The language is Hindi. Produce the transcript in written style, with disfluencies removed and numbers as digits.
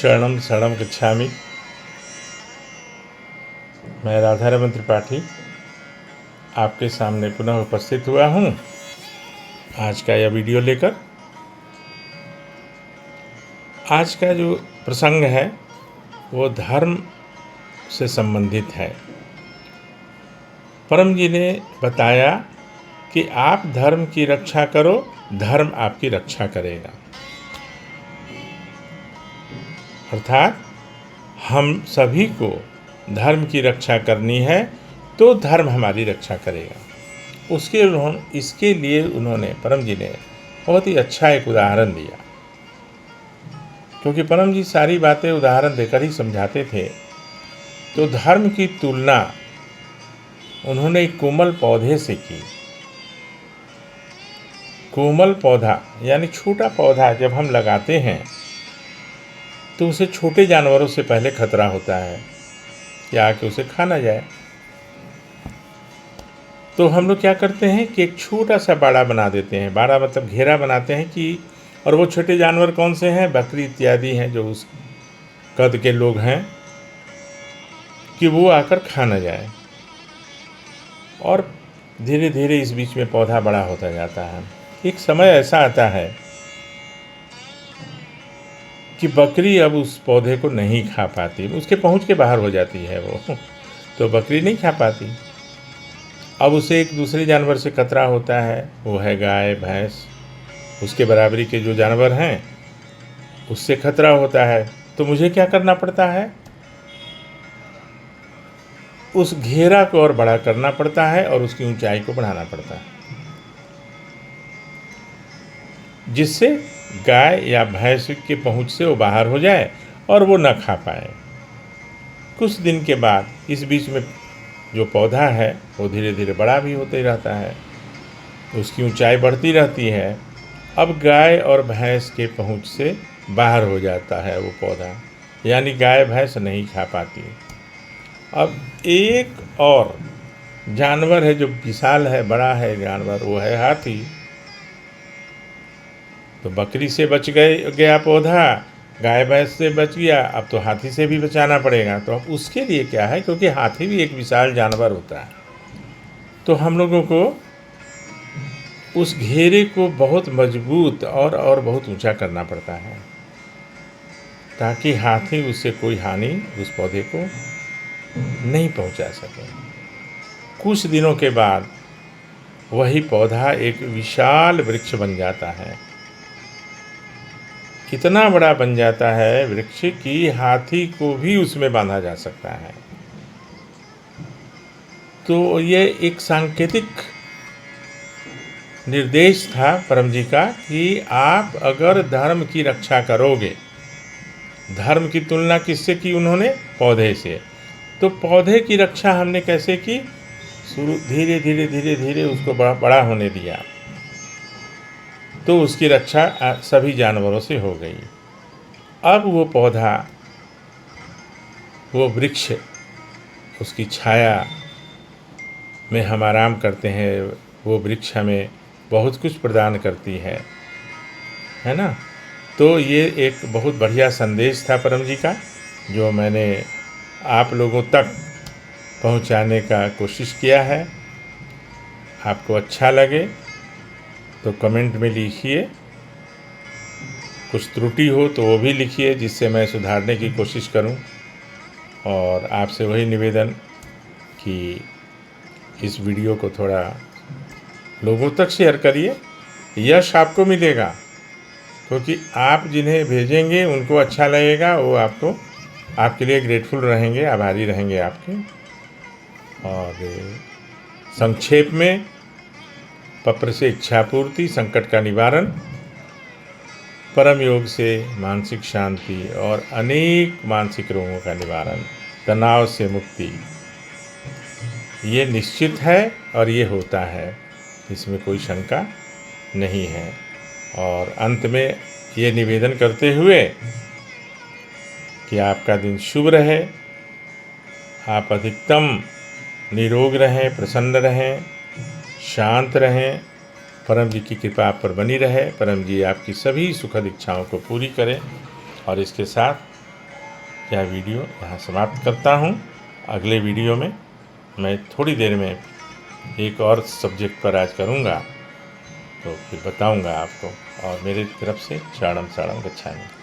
शरणम शरणम गच्छामि। मैं राधारमण त्रिपाठी आपके सामने पुनः उपस्थित हुआ हूँ आज का यह वीडियो लेकर। आज का जो प्रसंग है वो धर्म से संबंधित है। परम जी ने बताया कि आप धर्म की रक्षा करो, धर्म आपकी रक्षा करेगा। अर्थात हम सभी को धर्म की रक्षा करनी है तो धर्म हमारी रक्षा करेगा। इसके लिए उन्होंने परम जी ने बहुत ही अच्छा एक उदाहरण दिया, क्योंकि परम जी सारी बातें उदाहरण देकर ही समझाते थे। तो धर्म की तुलना उन्होंने एक कोमल पौधे से की। कोमल पौधा यानी छोटा पौधा जब हम लगाते हैं तो उसे छोटे जानवरों से पहले खतरा होता है कि आके उसे खा ना जाए। तो हम लोग क्या करते हैं कि एक छोटा सा बाड़ा बना देते हैं। बाड़ा मतलब घेरा बनाते हैं कि, और वो छोटे जानवर कौन से हैं? बकरी इत्यादि हैं जो उस कद के लोग हैं कि वो आकर खा ना जाए। और धीरे धीरे इस बीच में पौधा बड़ा होता जाता है। एक समय ऐसा आता है कि बकरी अब उस पौधे को नहीं खा पाती, उसके पहुंच के बाहर हो जाती है वो, तो बकरी नहीं खा पाती। अब उसे एक दूसरे जानवर से खतरा होता है, वो है गाय भैंस, उसके बराबरी के जो जानवर हैं उससे खतरा होता है। तो मुझे क्या करना पड़ता है? उस घेरा को और बड़ा करना पड़ता है और उसकी ऊंचाई को बढ़ाना पड़ता है, जिससे गाय या भैंस के पहुंच से वो बाहर हो जाए और वो न खा पाए। कुछ दिन के बाद इस बीच में जो पौधा है वो धीरे धीरे बड़ा भी होते रहता है, उसकी ऊंचाई बढ़ती रहती है। अब गाय और भैंस के पहुंच से बाहर हो जाता है वो पौधा, यानी गाय भैंस नहीं खा पाती। अब एक और जानवर है जो विशाल है, बड़ा है जानवर, वो है हाथी। तो बकरी से बच गया पौधा, गाय भैंस से बच गया, अब तो हाथी से भी बचाना पड़ेगा। तो अब उसके लिए क्या है, क्योंकि हाथी भी एक विशाल जानवर होता है, तो हम लोगों को उस घेरे को बहुत मजबूत और बहुत ऊंचा करना पड़ता है, ताकि हाथी उससे कोई हानि उस पौधे को नहीं पहुंचा सके। कुछ दिनों के बाद वही पौधा एक विशाल वृक्ष बन जाता है। कितना बड़ा बन जाता है वृक्ष कि हाथी को भी उसमें बांधा जा सकता है। तो ये एक सांकेतिक निर्देश था परम जी का कि आप अगर धर्म की रक्षा करोगे, धर्म की तुलना किससे की उन्होंने? पौधे से। तो पौधे की रक्षा हमने कैसे की? धीरे धीरे धीरे धीरे उसको बड़ा होने दिया, तो उसकी रक्षा सभी जानवरों से हो गई। अब वो पौधा, वो वृक्ष, उसकी छाया में हम आराम करते हैं। वो वृक्ष हमें बहुत कुछ प्रदान करती है ना। तो ये एक बहुत बढ़िया संदेश था परम जी का, जो मैंने आप लोगों तक पहुंचाने का कोशिश किया है। आपको अच्छा लगे तो कमेंट में लिखिए, कुछ त्रुटि हो तो वो भी लिखिए, जिससे मैं सुधारने की कोशिश करूं। और आपसे वही निवेदन कि इस वीडियो को थोड़ा लोगों तक शेयर करिए। यश आपको मिलेगा, क्योंकि आप जिन्हें भेजेंगे उनको अच्छा लगेगा, वो आपके लिए ग्रेटफुल रहेंगे, आभारी रहेंगे आपके। और संक्षेप में, पत्र से इच्छा पूर्ति, संकट का निवारण, परम योग से मानसिक शांति और अनेक मानसिक रोगों का निवारण, तनाव से मुक्ति, ये निश्चित है और ये होता है, इसमें कोई शंका नहीं है। और अंत में ये निवेदन करते हुए कि आपका दिन शुभ रहे, आप अधिकतम निरोग रहें, प्रसन्न रहें, शांत रहें, परम जी की कृपा आप पर बनी रहे, परम जी आपकी सभी सुखद इच्छाओं को पूरी करें। और इसके साथ यह वीडियो यहाँ समाप्त करता हूँ। अगले वीडियो में मैं थोड़ी देर में एक और सब्जेक्ट पर आज करूँगा, तो फिर बताऊँगा आपको। और मेरी तरफ से शरणम शरणम गच्छामि।